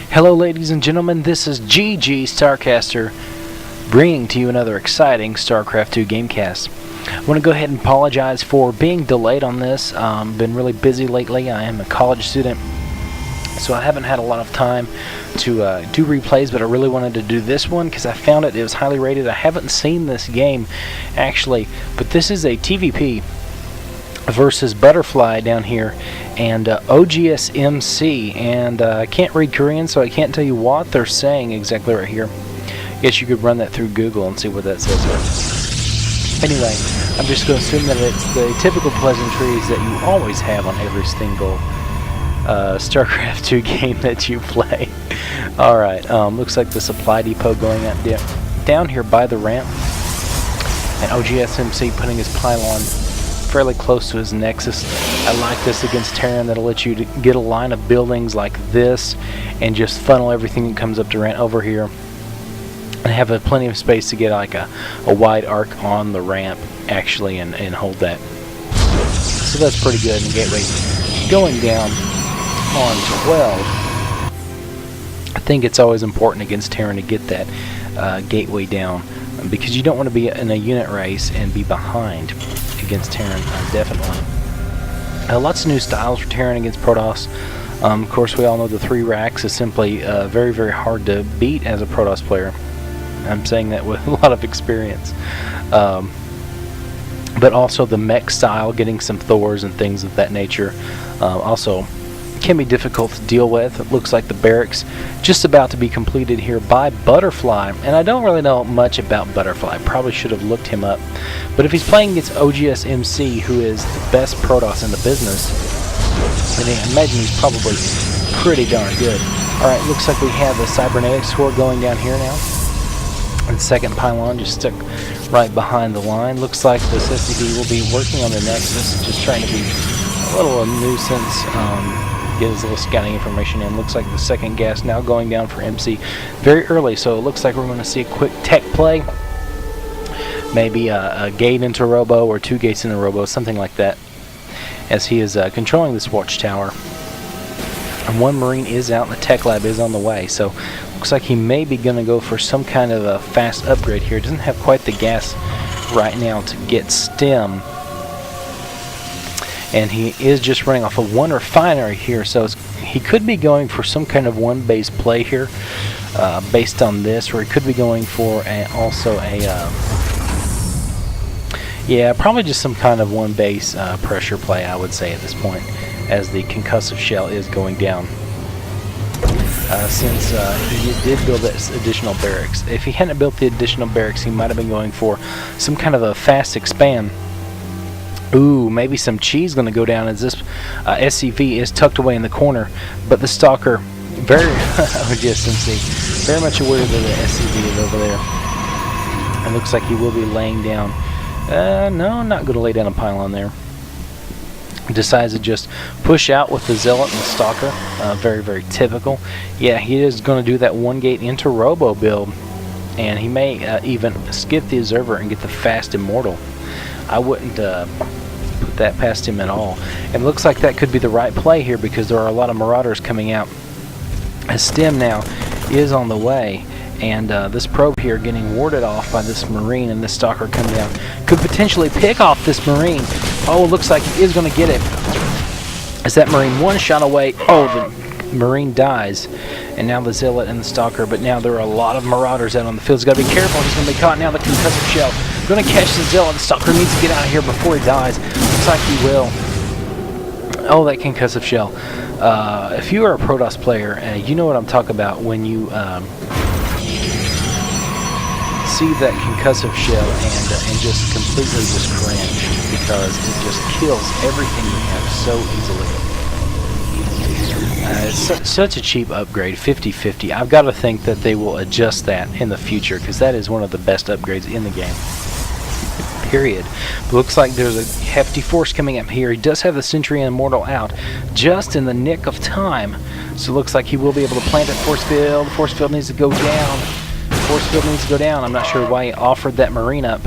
Hello ladies and gentlemen, this is GG Starcaster bringing to you another exciting StarCraft 2 Gamecast. I want to go ahead and apologize for being delayed on this. Been really busy lately. I am a college student, so I haven't had a lot of time to do replays, but I really wanted to do this one because I found it was highly rated. I haven't seen this game actually, but this is a TVP versus Butterfly down here, and oGsMC, and I can't read Korean, so I can't tell you what they're saying exactly right here. Guess you could run that through Google and see what that says there. Anyway, I'm just going to assume that it's the typical pleasantries that you always have on every single StarCraft 2 game that you play. Alright, looks like the supply depot going up down here by the ramp, and oGsMC putting his pylon fairly close to his nexus. I like this against Terran. That'll let you get a line of buildings like this and just funnel everything that comes up to ramp over here, and have plenty of space to get like a wide arc on the ramp actually, and hold that. So that's pretty good. And gateway going down on 12. I think it's always important against Terran to get that gateway down, because you don't want to be in a unit race and be behind against Terran, definitely. Lots of new styles for Terran against Protoss. Of course, we all know the 3 racks is simply very, very hard to beat as a Protoss player. I'm saying that with a lot of experience. But also the mech style, getting some Thors and things of that nature, also can be difficult to deal with. It looks like the barracks just about to be completed here by Butterfly, and I don't really know much about Butterfly. Probably should have looked him up. But if he's playing against oGsMC, who is the best Protoss in the business, then I imagine he's probably pretty darn good. Alright, looks like we have the cybernetics core going down here now. And second pylon just stuck right behind the line. Looks like this SCV will be working on the Nexus, just trying to be a little nuisance, get his little scouting information in. Looks like the second gas now going down for MC very early, so it looks like we're going to see a quick tech play. Maybe a gate into Robo, or 2 gates into Robo, something like that, as he is controlling this watchtower. And 1 Marine is out, and the tech lab is on the way, so looks like he may be going to go for some kind of a fast upgrade here. Doesn't have quite the gas right now to get STEM, and he is just running off of 1 refinery here, so he could be going for some kind of 1 base play here, based on this, or he could be going for yeah, probably just some kind of 1 base pressure play, I would say at this point, as the concussive shell is going down. Since he did build this additional barracks. If he hadn't built the additional barracks, he might have been going for some kind of a fast expand. Ooh, maybe some cheese going to go down, as this SCV is tucked away in the corner, but the Stalker, very oGsMC, very much aware that the SCV is over there. It looks like he will be laying down. No, not going to lay down a pylon there. Decides to just push out with the Zealot and the Stalker. Very, very typical. Yeah, he is going to do that 1 gate into Robo build, and he may even skip the Observer and get the fast Immortal. I wouldn't put that past him at all. And it looks like that could be the right play here, because there are a lot of Marauders coming out. As STEM now is on the way, and this probe here getting warded off by this Marine, and this Stalker coming down could potentially pick off this Marine. Oh, it looks like he is going to get it. As that Marine 1 shot away, oh, the Marine dies. And now the Zealot and the Stalker, but now there are a lot of Marauders out on the field. He's got to be careful. He's going to be caught now. The concussive shell going to catch the Zealot. The Stalker needs to get out of here before he dies. Looks like he will. Oh, that concussive shell. If you are a Protoss player, you know what I'm talking about when you see that concussive shell and just completely just cringe, because it just kills everything you have so easily. It's such a cheap upgrade, 50/50. I've got to think that they will adjust that in the future, because that is one of the best upgrades in the game. Period. But looks like there's a hefty force coming up here. He does have the Sentry and Immortal out just in the nick of time, so it looks like he will be able to plant that force field. The force field needs to go down. Force field needs to go down. I'm not sure why he offered that Marine up.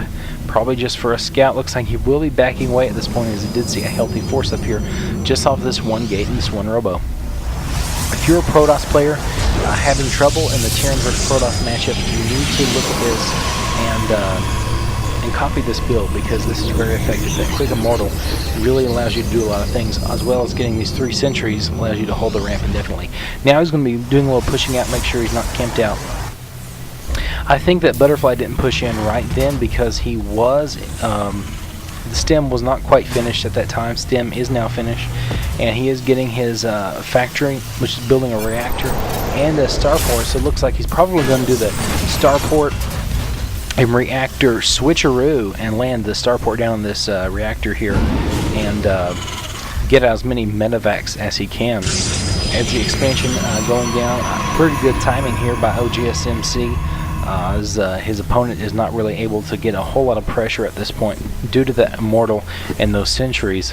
Probably just for a scout. Looks like he will be backing away at this point, as he did see a healthy force up here just off this 1 gate and this 1 Robo. If you're a Protoss player, having trouble in the Terran vs. Protoss matchup, you need to look at this and copy this build, because this is very effective. That quick immortal really allows you to do a lot of things, as well as getting these 3 sentries allows you to hold the ramp indefinitely. Now he's going to be doing a little pushing out, make sure he's not camped out. I think that Butterfly didn't push in right then because he was, the stem was not quite finished at that time. Stem is now finished, and he is getting his factory, which is building a reactor and a starport. So it looks like he's probably going to do the starport and reactor switcheroo and land the starport down on this reactor here, and get out as many medevacs as he can. As the expansion going down, pretty good timing here by oGsMC. As his opponent is not really able to get a whole lot of pressure at this point due to that immortal and those sentries.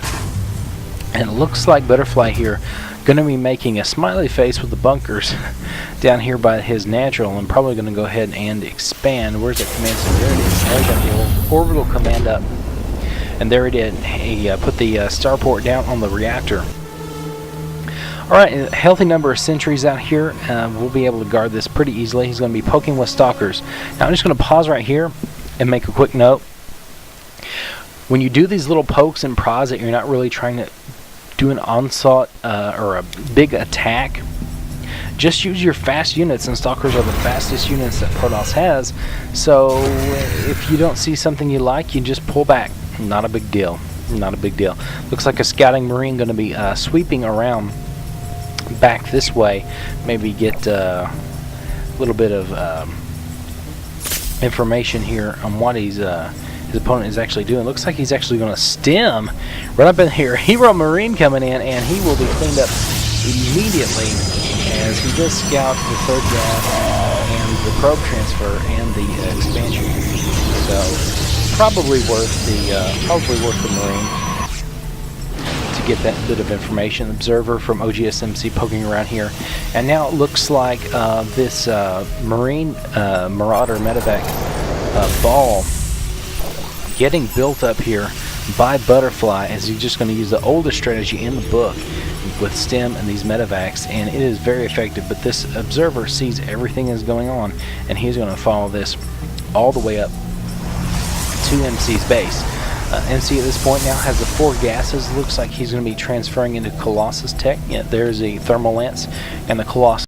And it looks like Butterfly here going to be making a smiley face with the bunkers down here by his natural, and probably going to go ahead and expand. Where's that command center? There it is. There got the orbital command up, and there it is. He put the starport down on the reactor. Alright, a healthy number of sentries out here. We'll be able to guard this pretty easily. He's going to be poking with stalkers. Now I'm just going to pause right here and make a quick note. When you do these little pokes and prods that you're not really trying to do an onslaught or a big attack, just use your fast units, and stalkers are the fastest units that Protoss has. So if you don't see something you like, you just pull back. Not a big deal. Not a big deal. Looks like a scouting marine going to be sweeping around back this way, maybe get a little bit of information here on what he's his opponent is actually doing. Looks like he's actually going to stem right up in here. Hero Marine coming in, and he will be cleaned up immediately as he does scout the 3rd gas and the probe transfer and the expansion. So probably worth the Marine to get that bit of information. Observer from oGsMC poking around here, and now it looks like this Marine Marauder medevac ball getting built up here by Butterfly, as he's just going to use the oldest strategy in the book with STEM and these medevacs, and it is very effective. But this observer sees everything that's going on, and he's going to follow this all the way up to MC's base. MC at this point now has the 4 gases. Looks like he's going to be transferring into Colossus tech. Yeah, there's a thermal lance and the Colossus